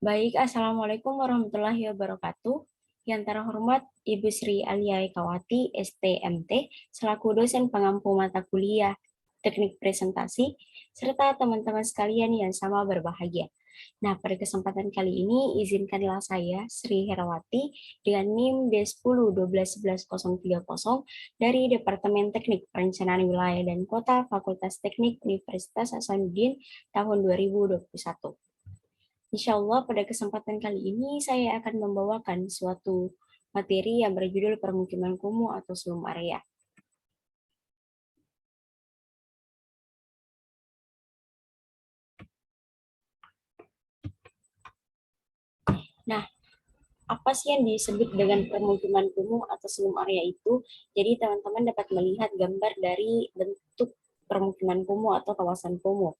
Baik, Assalamualaikum warahmatullahi wabarakatuh. Yang terhormat Ibu Sri Alia Ekawati, STMT, selaku dosen pengampu mata kuliah Teknik Presentasi, serta teman-teman sekalian yang sama berbahagia. Nah, pada kesempatan kali ini, izinkanlah saya, Sri Herawati, dengan NIM D10-12-11-030 dari Departemen Teknik Perencanaan Wilayah dan Kota Fakultas Teknik Universitas Hasanuddin tahun 2021. Insya Allah pada kesempatan kali ini saya akan membawakan suatu materi yang berjudul permukiman kumuh atau slum area. Nah, apa sih yang disebut dengan permukiman kumuh atau slum area itu? Jadi teman-teman dapat melihat gambar dari bentuk permukiman kumuh atau kawasan kumuh.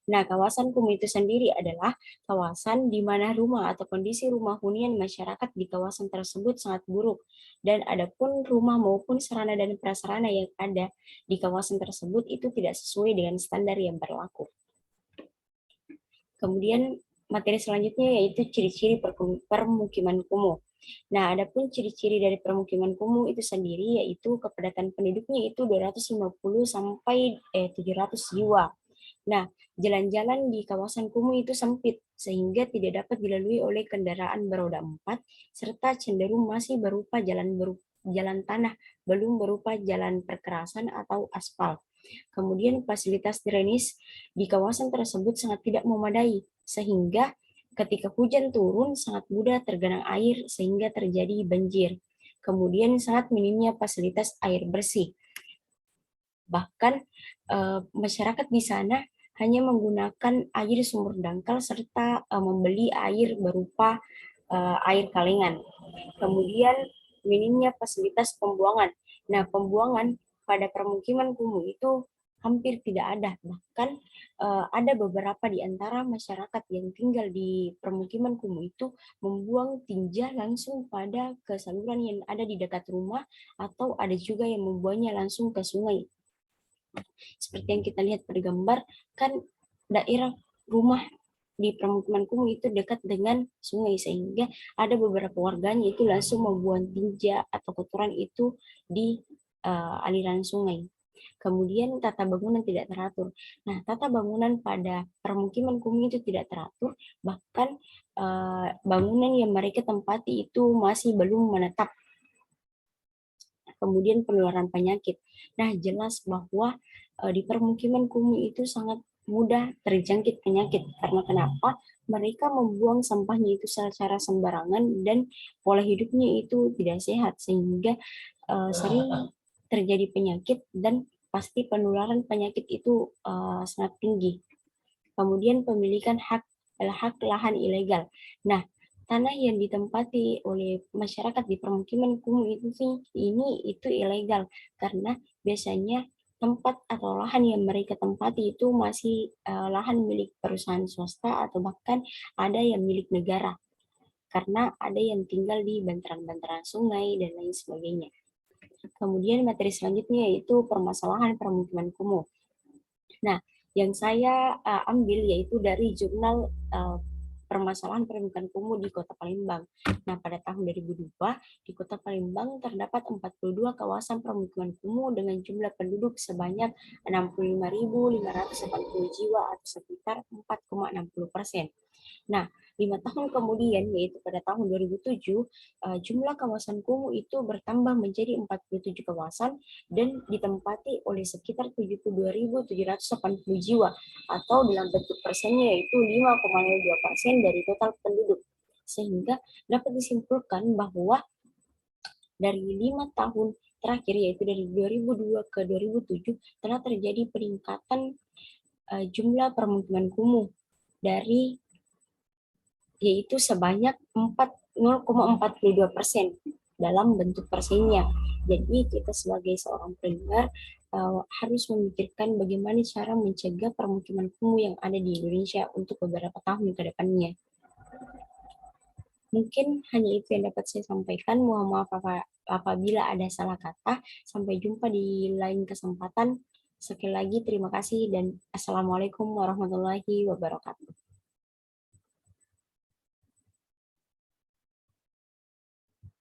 Nah, kawasan kumuh itu sendiri adalah kawasan di mana rumah atau kondisi rumah hunian masyarakat di kawasan tersebut sangat buruk. Dan adapun rumah maupun sarana dan prasarana yang ada di kawasan tersebut itu tidak sesuai dengan standar yang berlaku. Kemudian materi selanjutnya yaitu ciri-ciri permukiman kumuh. Nah, adapun ciri-ciri dari permukiman kumuh itu sendiri yaitu kepadatan penduduknya itu 250 sampai 700 jiwa. Nah, jalan-jalan di kawasan kumuh itu sempit sehingga tidak dapat dilalui oleh kendaraan beroda 4 serta cenderung masih berupa jalan tanah, belum berupa jalan perkerasan atau aspal. Kemudian fasilitas drainase di kawasan tersebut sangat tidak memadai, sehingga ketika hujan turun sangat mudah tergenang air sehingga terjadi banjir. Kemudian sangat minimnya fasilitas air bersih. Bahkan masyarakat di sana hanya menggunakan air sumur dangkal serta membeli air berupa air kalengan. Kemudian minimnya fasilitas pembuangan. Nah, pembuangan pada permukiman kumuh itu hampir tidak ada. Bahkan ada beberapa di antara masyarakat yang tinggal di permukiman kumuh itu membuang tinja langsung pada ke saluran yang ada di dekat rumah atau ada juga yang membuangnya langsung ke sungai. Seperti yang kita lihat pada gambar, kan daerah rumah di permukiman kumuh itu dekat dengan sungai sehingga ada beberapa warganya itu langsung membuang tinja atau kotoran itu di aliran sungai. Kemudian tata bangunan tidak teratur. Nah, tata bangunan pada permukiman kumuh itu tidak teratur, bahkan bangunan yang mereka tempati itu masih belum menetap. Kemudian penularan penyakit. Nah, jelas bahwa di permukiman kumuh itu sangat mudah terjangkit penyakit. Karena kenapa? Mereka membuang sampahnya itu secara sembarangan dan pola hidupnya itu tidak sehat sehingga sering terjadi penyakit dan pasti penularan penyakit itu sangat tinggi. Kemudian pemilikan hak lahan ilegal. Nah, tanah yang ditempati oleh masyarakat di permukiman kumuh itu sih ini itu ilegal karena biasanya tempat atau lahan yang mereka tempati itu masih lahan milik perusahaan swasta atau bahkan ada yang milik negara karena ada yang tinggal di bantaran-bantaran sungai dan lain sebagainya. Kemudian materi selanjutnya yaitu permasalahan permukiman kumuh. Nah, yang saya ambil yaitu dari jurnal permasalahan permukiman kumuh di Kota Palembang. Nah, pada tahun 2002 di Kota Palembang terdapat 42 kawasan permukiman kumuh dengan jumlah penduduk sebanyak 65.580 jiwa atau sekitar 4,60%. Nah, 5 tahun kemudian, yaitu pada tahun 2007, jumlah kawasan kumuh itu bertambah menjadi 47 kawasan dan ditempati oleh sekitar 72.780 jiwa, atau dalam bentuk persennya yaitu 5,02% dari total penduduk. Sehingga dapat disimpulkan bahwa dari 5 tahun terakhir, yaitu dari 2002 ke 2007, telah terjadi peningkatan jumlah permukiman kumuh dari yaitu sebanyak 0,42% dalam bentuk persennya. Jadi kita sebagai seorang pendengar harus memikirkan bagaimana cara mencegah permukiman kumuh yang ada di Indonesia untuk beberapa tahun ke depannya. Mungkin hanya itu yang dapat saya sampaikan. Mohon maaf apabila ada salah kata. Sampai jumpa di lain kesempatan. Sekali lagi terima kasih dan Assalamualaikum warahmatullahi wabarakatuh.